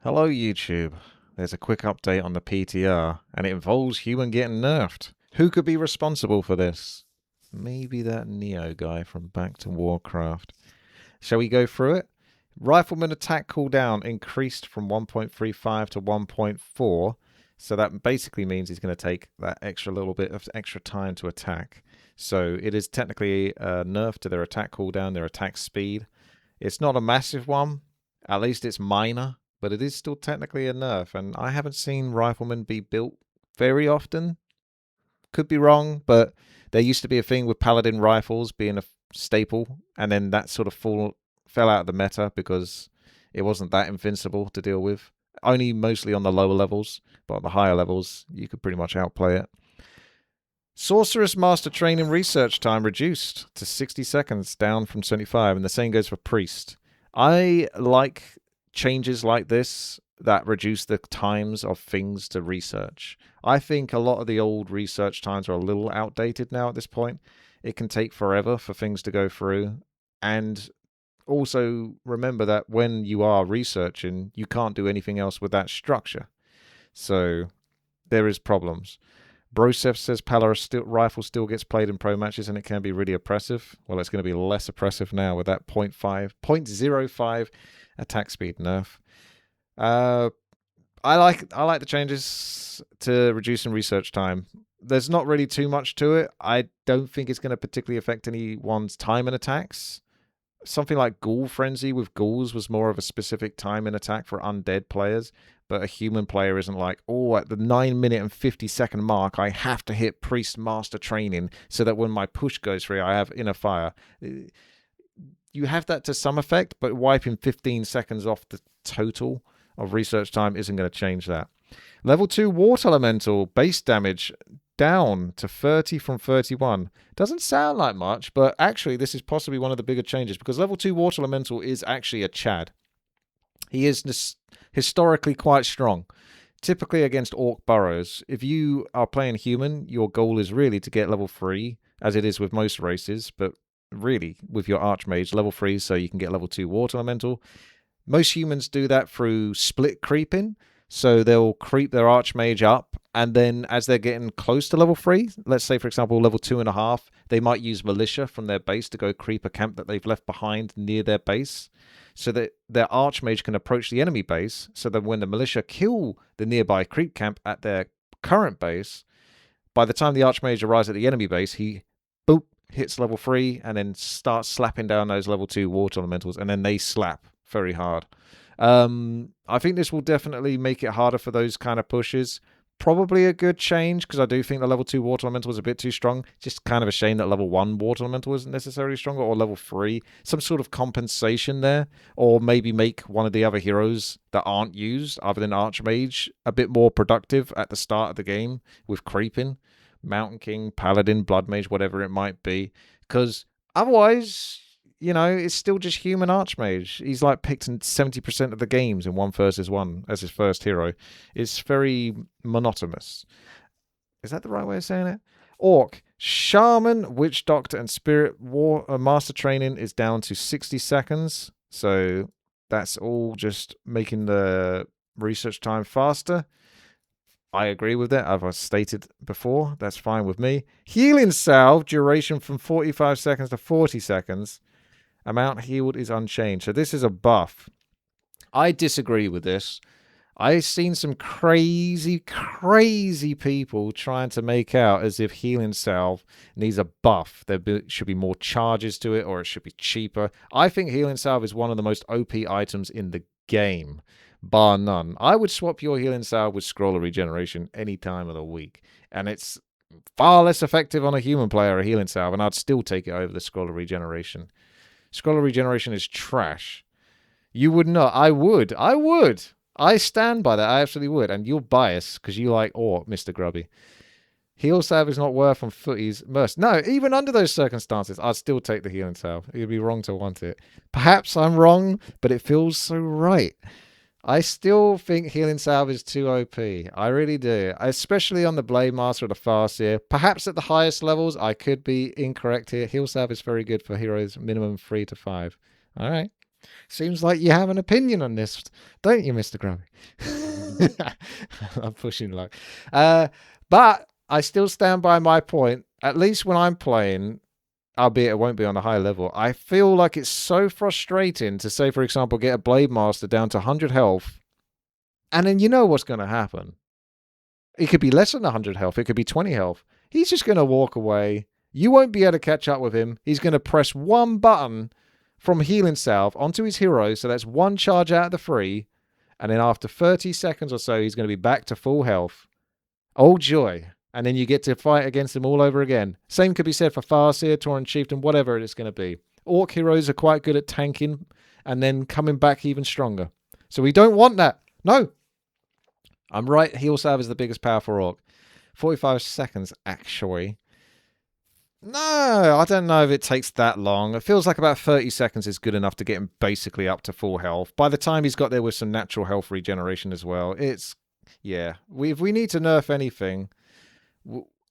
Hello YouTube. There's a quick update on the PTR, and it involves human getting nerfed. Who could be responsible for this? Maybe that Neo guy from Back to Warcraft. Shall we go through it? Rifleman attack cooldown increased from 1.35 to 1.4, so that basically means he's going to take that extra little bit of extra time to attack. So it is technically a nerf to their attack cooldown, their attack speed. It's not a massive one, at least it's minor, but it is still technically a nerf, and I haven't seen Riflemen be built very often. Could be wrong, but there used to be a thing with Paladin rifles being a staple, and then that sort of fell out of the meta because it wasn't that invincible to deal with. Only mostly on the lower levels, but on the higher levels, you could pretty much outplay it. Sorceress Master Training research time reduced to 60 seconds, down from 75, and the same goes for Priest. I like changes like this that reduce the times of things to research. I think a lot of the old research times are a little outdated now at this point. It can take forever for things to go through. And also remember that when you are researching, you can't do anything else with that structure. So there is problems. Brosef says Palaris rifle still gets played in pro matches and it can be really oppressive. Well, it's going to be less oppressive now with that 0.05 attack speed nerf. I like the changes to reducing research time. There's not really too much to it. I don't think it's going to particularly affect anyone's time in attacks. Something like Ghoul Frenzy with ghouls was more of a specific time in attack for undead players, but a human player isn't like, oh, at the 9-minute and 50-second mark, I have to hit Priest Master Training so that when my push goes through, I have Inner Fire. You have that to some effect, but wiping 15 seconds off the total of research time isn't going to change that. Level 2 Water Elemental base damage down to 30 from 31. Doesn't sound like much, but actually this is possibly one of the bigger changes because level 2 Water Elemental is actually a Chad. He is historically quite strong, typically against Orc burrows. If you are playing human, your goal is really to get level 3, as it is with most races, but really with your Archmage, level 3 so you can get level 2 Water Elemental. Most humans do that through split creeping. So they'll creep their Archmage up, and then as they're getting close to level 3, let's say, for example, level 2.5, they might use Militia from their base to go creep a camp that they've left behind near their base, so that their Archmage can approach the enemy base, so that when the Militia kill the nearby creep camp at their current base, by the time the Archmage arrives at the enemy base, he, boop, hits level 3, and then starts slapping down those level 2 Water Elementals, and then they slap very hard. I think this will definitely make it harder for those kind of pushes. Probably a good change because I do think the level 2 Water Elemental is a bit too strong. Just kind of a shame that level 1 Water Elemental isn't necessarily stronger, or level 3. Some sort of compensation there, or maybe make one of the other heroes that aren't used, other than Archmage, a bit more productive at the start of the game with creeping. Mountain King, Paladin, Blood Mage, whatever it might be. Because otherwise, you know, it's still just human Archmage. He's like picked in 70% of the games in 1 versus 1 as his first hero. It's very monotonous. Is that the right way of saying it? Orc, Shaman, Witch Doctor, and Spirit Master Training is down to 60 seconds. So that's all just making the research time faster. I agree with that. I've stated before. That's fine with me. Healing Salve, duration from 45 seconds to 40 seconds. Amount healed is unchanged. So this is a buff. I disagree with this. I've seen some crazy people trying to make out as if Healing Salve needs a buff. Should be more charges to it, or it should be cheaper. I think Healing Salve is one of the most OP items in the game, bar none. I would swap your Healing Salve with Scroller Regeneration any time of the week. And it's far less effective on a human player, a Healing Salve, and I'd still take it over the Scroller Regeneration. Scroller Regeneration is trash. You would not. I would. I stand by that. I absolutely would. And you're biased because you like Orc, Mr. Grubby. Heal Salve is not worth on Footy's Mercy. No, even under those circumstances, I'd still take the Healing Salve. It would be wrong to want it. Perhaps I'm wrong, but it feels so right. I still think Healing Salve is too OP. I really do. Especially on the Blade Master or the Farseer. Perhaps at the highest levels, I could be incorrect here. Heal Salve is very good for heroes minimum 3 to 5. All right. Seems like you have an opinion on this, don't you, Mr. Grubby? I'm pushing luck. But I still stand by my point. At least when I'm playing, albeit it won't be on a high level, I feel like it's so frustrating to say, for example, get a Blade Master down to 100 health, and then you know what's going to happen. It could be less than 100 health. It could be 20 health. He's just going to walk away. You won't be able to catch up with him. He's going to press one button from healing salve onto his hero, so that's one charge out of the 3, and then after 30 seconds or so, he's going to be back to full health. Oh, joy. And then you get to fight against him all over again. Same could be said for Farseer, Tauren Chieftain, whatever it's going to be. Orc heroes are quite good at tanking and then coming back even stronger. So we don't want that. No. I'm right. Heal salve is the biggest power for Orc. 45 seconds, actually. No, I don't know if it takes that long. It feels like about 30 seconds is good enough to get him basically up to full health. By the time he's got there with some natural health regeneration as well, it's... Yeah. If we need to nerf anything...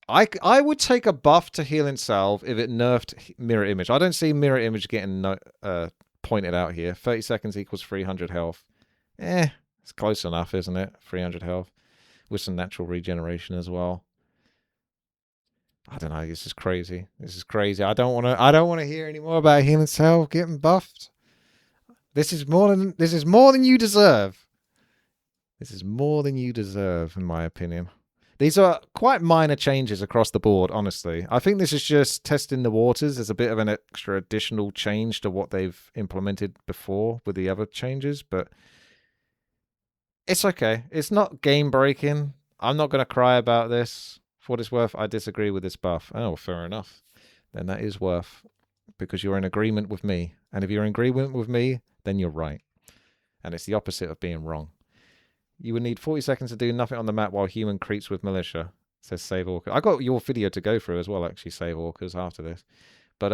I would take a buff to healing salve if it nerfed mirror image. I don't see mirror image getting pointed out here. 30 seconds equals 300 health. It's close enough, isn't it? 300 health with some natural regeneration as well. I don't know. This is crazy. This is crazy. I don't want to hear any more about healing salve getting buffed. This is more than you deserve. This is more than you deserve, in my opinion. These are quite minor changes across the board, honestly. I think this is just testing the waters. There's a bit of an extra additional change to what they've implemented before with the other changes, but it's okay. It's not game-breaking. I'm not going to cry about this. For what it's worth, I disagree with this buff. Oh, fair enough. Then that is worth, because you're in agreement with me. And if you're in agreement with me, then you're right. And it's the opposite of being wrong. You would need 40 seconds to do nothing on the map while human creeps with militia, says Save Orcas. I got your video to go through as well, actually, Save Orcas, after this. But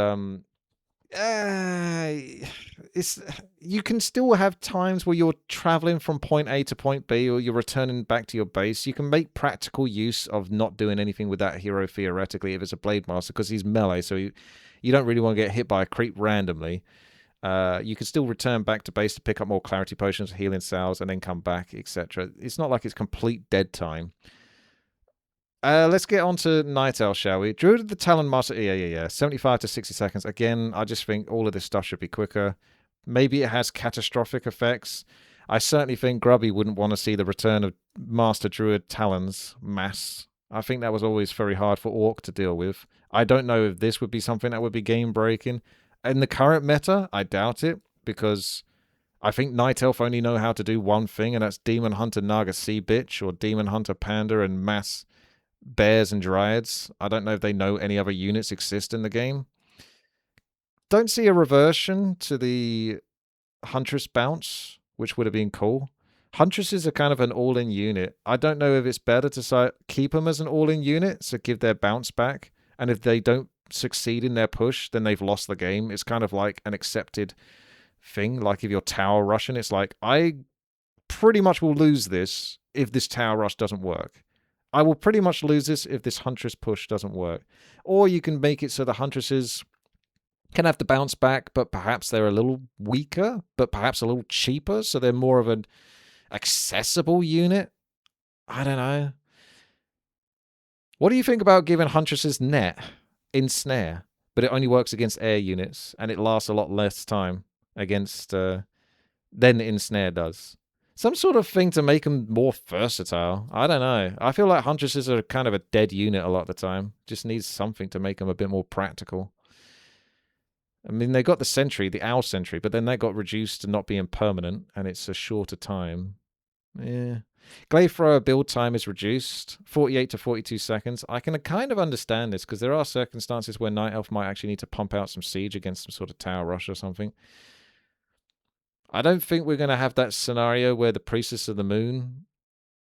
you can still have times where you're traveling from point A to point B, or you're returning back to your base. You can make practical use of not doing anything with that hero theoretically if it's a Blade Master, because he's melee, so you don't really want to get hit by a creep randomly. You can still return back to base to pick up more clarity potions, healing cells, and then come back, etc. It's not like it's complete dead time. Let's get on to Night Owl, shall we? Druid of the Talon Master, yeah. 75 to 60 seconds. Again, I just think all of this stuff should be quicker. Maybe it has catastrophic effects. I certainly think Grubby wouldn't want to see the return of Master Druid Talons mass. I think that was always very hard for Orc to deal with. I don't know if this would be something that would be game-breaking. In the current meta, I doubt it, because I think Night Elf only know how to do one thing, and that's Demon Hunter Naga Sea Bitch, or Demon Hunter Panda and Mass Bears and Dryads. I don't know if they know any other units exist in the game. Don't see a reversion to the Huntress bounce, which would have been cool. Huntresses are kind of an all-in unit. I don't know if it's better to keep them as an all-in unit, so give their bounce back, and if they don't succeed in their push, then they've lost the game. It's kind of like an accepted thing. Like if you're tower rushing, it's like, I pretty much will lose this if this tower rush doesn't work. I will pretty much lose this if this Huntress push doesn't work. Or you can make it so the Huntresses can have to bounce back, but perhaps they're a little weaker, but perhaps a little cheaper, so they're more of an accessible unit. I don't know. What do you think about giving Huntresses net Ensnare, but it only works against air units, and it lasts a lot less time against than Ensnare does? Some sort of thing to make them more versatile. I don't know. I feel like Huntresses are kind of a dead unit a lot of the time. Just needs something to make them a bit more practical. I mean, they got the Sentry, the Owl Sentry, but then that got reduced to not being permanent, and it's a shorter time. Yeah. Glaive Thrower build time is reduced, 48 to 42 seconds. I can kind of understand this, because there are circumstances where Night Elf might actually need to pump out some siege against some sort of tower rush or something. I don't think we're going to have that scenario where the Priestess of the Moon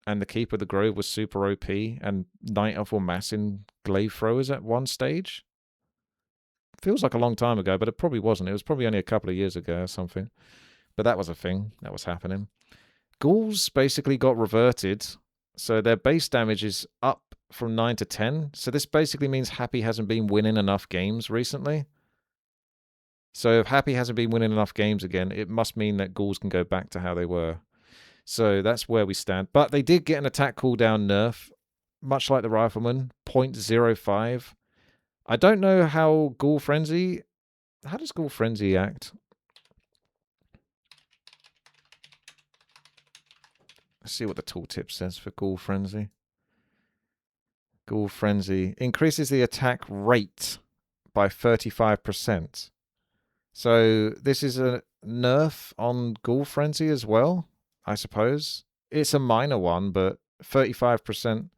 and the Keeper of the Grove was super OP, and Night Elf were massing Glaive Throwers at one stage. Feels like a long time ago, but it probably wasn't. It was probably only a couple of years ago or something. But that was a thing that was happening. Ghouls basically got reverted, so their base damage is up from 9 to 10. So this basically means Happy hasn't been winning enough games recently. So if Happy hasn't been winning enough games again, it must mean that ghouls can go back to how they were. So that's where we stand. But they did get an attack cooldown nerf, much like the Rifleman, 0.05. I don't know how Ghoul Frenzy... How does Ghoul Frenzy act? Let's see what the tooltip says for Ghoul Frenzy. Ghoul Frenzy increases the attack rate by 35%. So this is a nerf on Ghoul Frenzy as well, I suppose. It's a minor one, but 35%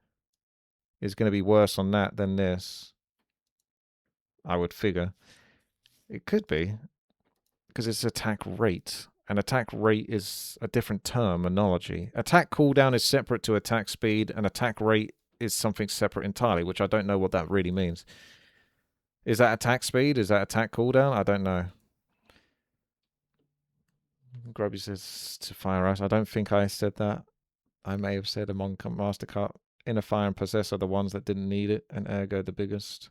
is going to be worse on that than this, I would figure. It could be, because it's attack rate. And attack rate is a different terminology. Attack cooldown is separate to attack speed, and attack rate is something separate entirely, which I don't know what that really means. Is that attack speed? Is that attack cooldown? I don't know. Grubby says to fire us. I don't think I said that. I may have said among Master Cut. Inner Fire and Possess are the ones that didn't need it, and ergo the biggest.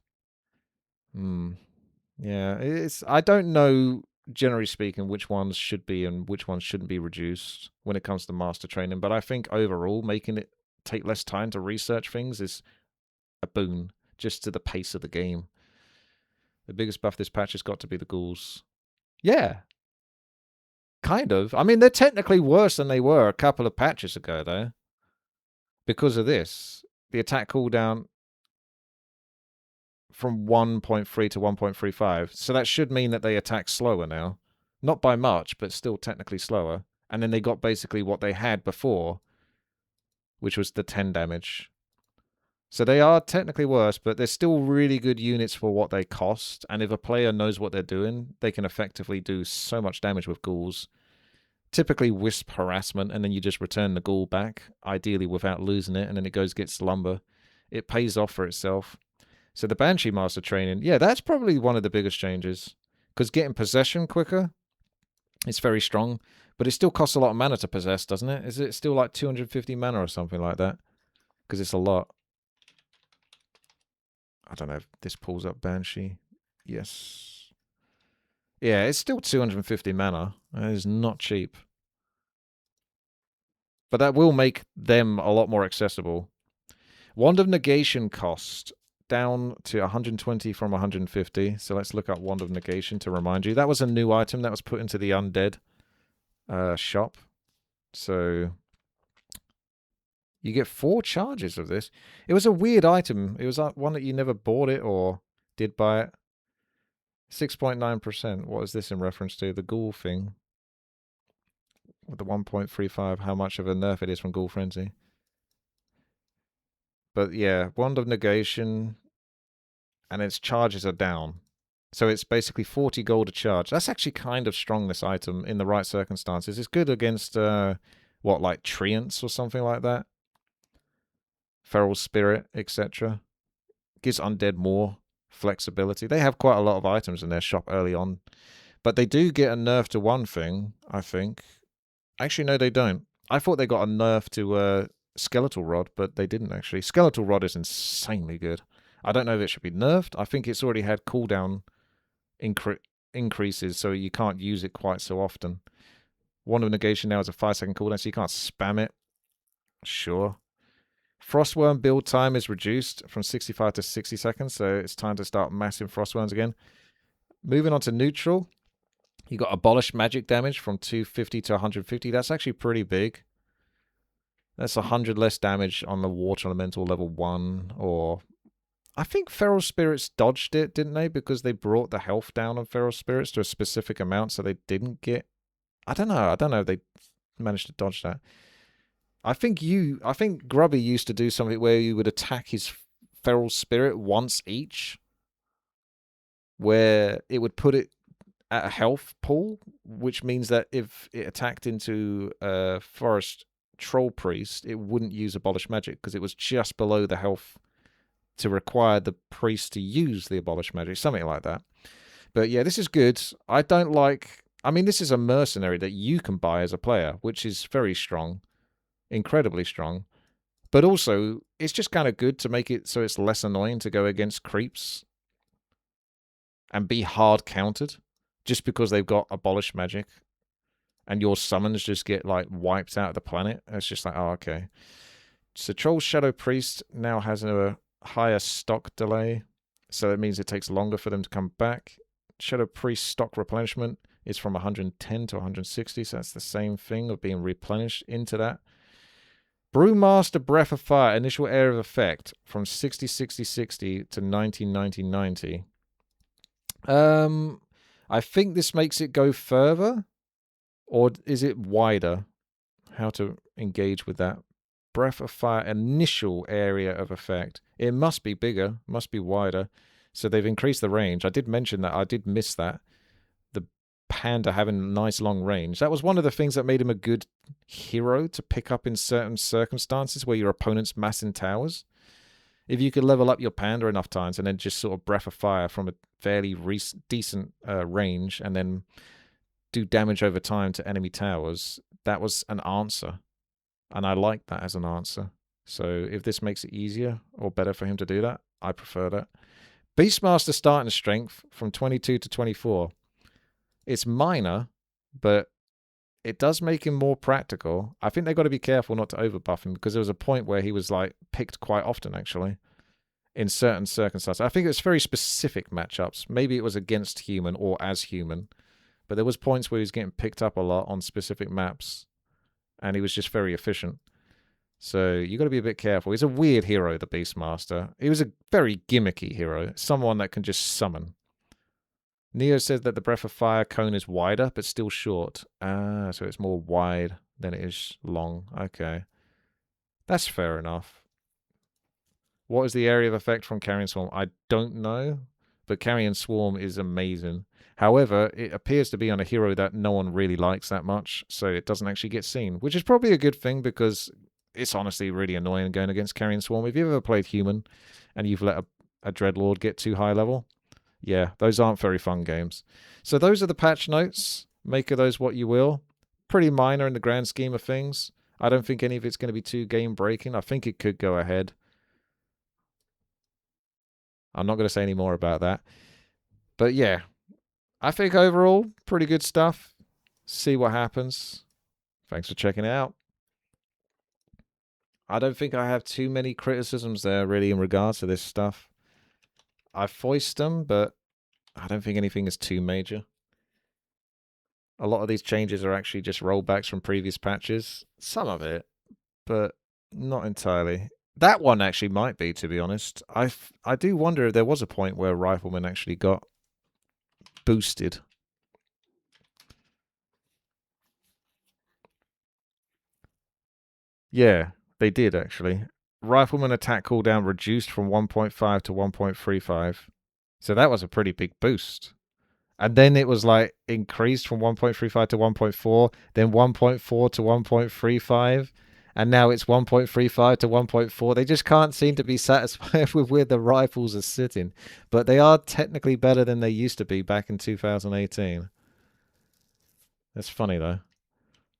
Yeah, I don't know, generally speaking, which ones should be and which ones shouldn't be reduced when it comes to master training. But I think overall, making it take less time to research things is a boon, just to the pace of the game. The biggest buff this patch has got to be the ghouls. Yeah. Kind of. I mean, they're technically worse than they were a couple of patches ago, though. Because of this. The attack cooldown from 1.3 to 1.35. So that should mean that they attack slower now. Not by much, but still technically slower. And then they got basically what they had before, which was the 10 damage. So they are technically worse, but they're still really good units for what they cost. And if a player knows what they're doing, they can effectively do so much damage with ghouls. Typically wisp harassment, and then you just return the ghoul back, ideally without losing it, and then it goes get slumber. It pays off for itself. So the Banshee Master training, yeah, that's probably one of the biggest changes. Because getting possession quicker, it's very strong. But it still costs a lot of mana to possess, doesn't it? Is it still like 250 mana or something like that? Because it's a lot. I don't know if this pulls up Banshee. Yes. Yeah, it's still 250 mana. That is not cheap. But that will make them a lot more accessible. Wand of Negation cost down to 120 from 150. So let's look up Wand of Negation to remind you. That was a new item that was put into the Undead shop. So you get 4 charges of this. It was a weird item. It was one that you never bought it or did buy it. 6.9%. What is this in reference to? The ghoul thing. With the 1.35, how much of a nerf it is from Ghoul Frenzy. But yeah, Wand of Negation, and its charges are down. So it's basically 40 gold a charge. That's actually kind of strong, this item, in the right circumstances. It's good against, what, like Treants or something like that? Feral Spirit, etc. Gives Undead more flexibility. They have quite a lot of items in their shop early on. But they do get a nerf to one thing, I think. Actually, no, they don't. I thought they got a nerf to Skeletal Rod, but they didn't actually. Skeletal Rod is insanely good. I don't know if it should be nerfed. I think it's already had cooldown increases, so you can't use it quite so often. Wand of Negation now has a 5-second cooldown, so you can't spam it. Sure. Frostworm build time is reduced from 65 to 60 seconds, so it's time to start massing Frostworms again. Moving on to neutral. You got abolished magic damage from 250 to 150. That's actually pretty big. That's 100 less damage on the water elemental level 1. Or I think Feral Spirits dodged it, didn't they? Because they brought the health down on Feral Spirits to a specific amount, so they didn't get... I don't know if they managed to dodge that. I think Grubby used to do something where you would attack his Feral Spirit once each, where it would put it at a health pool, which means that if it attacked into a Forest Troll Priest, it wouldn't use Abolished Magic because it was just below the health to require the priest to use the Abolished Magic, something like that. But yeah, this is good. I don't like... I mean, this is a mercenary that you can buy as a player, which is very strong, incredibly strong. But also, it's just kind of good to make it so it's less annoying to go against creeps and be hard countered. just because they've got abolished magic and your summons just get like wiped out of the planet. It's just like, oh, okay. So Troll Shadow Priest now has a higher stock delay, so that means it takes longer for them to come back. Shadow Priest stock replenishment is from 110 to 160, so that's the same thing of being replenished into that. Brewmaster Breath of Fire initial area of effect from 60 60 60 to 90 90 90. I think this makes it go further, or is it wider? How to engage with that? Breath of Fire initial area of effect. It must be bigger, must be wider. So they've increased the range. I did mention that. I did miss that. The Panda having a nice long range. That was one of the things that made him a good hero to pick up in certain circumstances where your opponent's massing towers. If you could level up your Panda enough times and then just sort of Breath of Fire from a fairly decent range and then do damage over time to enemy towers, that was an answer. And I like that as an answer. So if this makes it easier or better for him to do that, I prefer that. Beastmaster starting strength from 22 to 24. It's minor, but it does make him more practical. I think they've got to be careful not to overbuff him because there was a point where he was like picked quite often, actually, in certain circumstances. I think it was very specific matchups. Maybe it was against human or as human, but there was points where he was getting picked up a lot on specific maps, and he was just very efficient. So you got to be a bit careful. He's a weird hero, the Beastmaster. He was a very gimmicky hero, someone that can just summon. Neo said that the Breath of Fire cone is wider, but still short. Ah, so it's more wide than it is long. Okay. That's fair enough. What is the area of effect from Carrion Swarm? I don't know, but Carrion Swarm is amazing. However, it appears to be on a hero that no one really likes that much, so it doesn't actually get seen, which is probably a good thing because it's honestly really annoying going against Carrion Swarm. If you've ever played human and you've let a Dreadlord get too high level, yeah, those aren't very fun games. So those are the patch notes. Make of those what you will. Pretty minor in the grand scheme of things. I don't think any of it's going to be too game breaking. I think it could go ahead. I'm not going to say any more about that. But yeah, I think overall, pretty good stuff. See what happens. Thanks for checking it out. I don't think I have too many criticisms there, really, in regards to this stuff. I voiced them, but I don't think anything is too major. A lot of these changes are actually just rollbacks from previous patches. Some of it, but not entirely. That one actually might be, to be honest. I do wonder if there was a point where Rifleman actually got boosted. Yeah, they did actually. Rifleman attack cooldown reduced from 1.5 to 1.35. So that was a pretty big boost. And then it was like increased from 1.35 to 1.4, then 1.4 to 1.35, and now it's 1.35 to 1.4. They just can't seem to be satisfied with where the rifles are sitting. But they are technically better than they used to be back in 2018. That's funny though.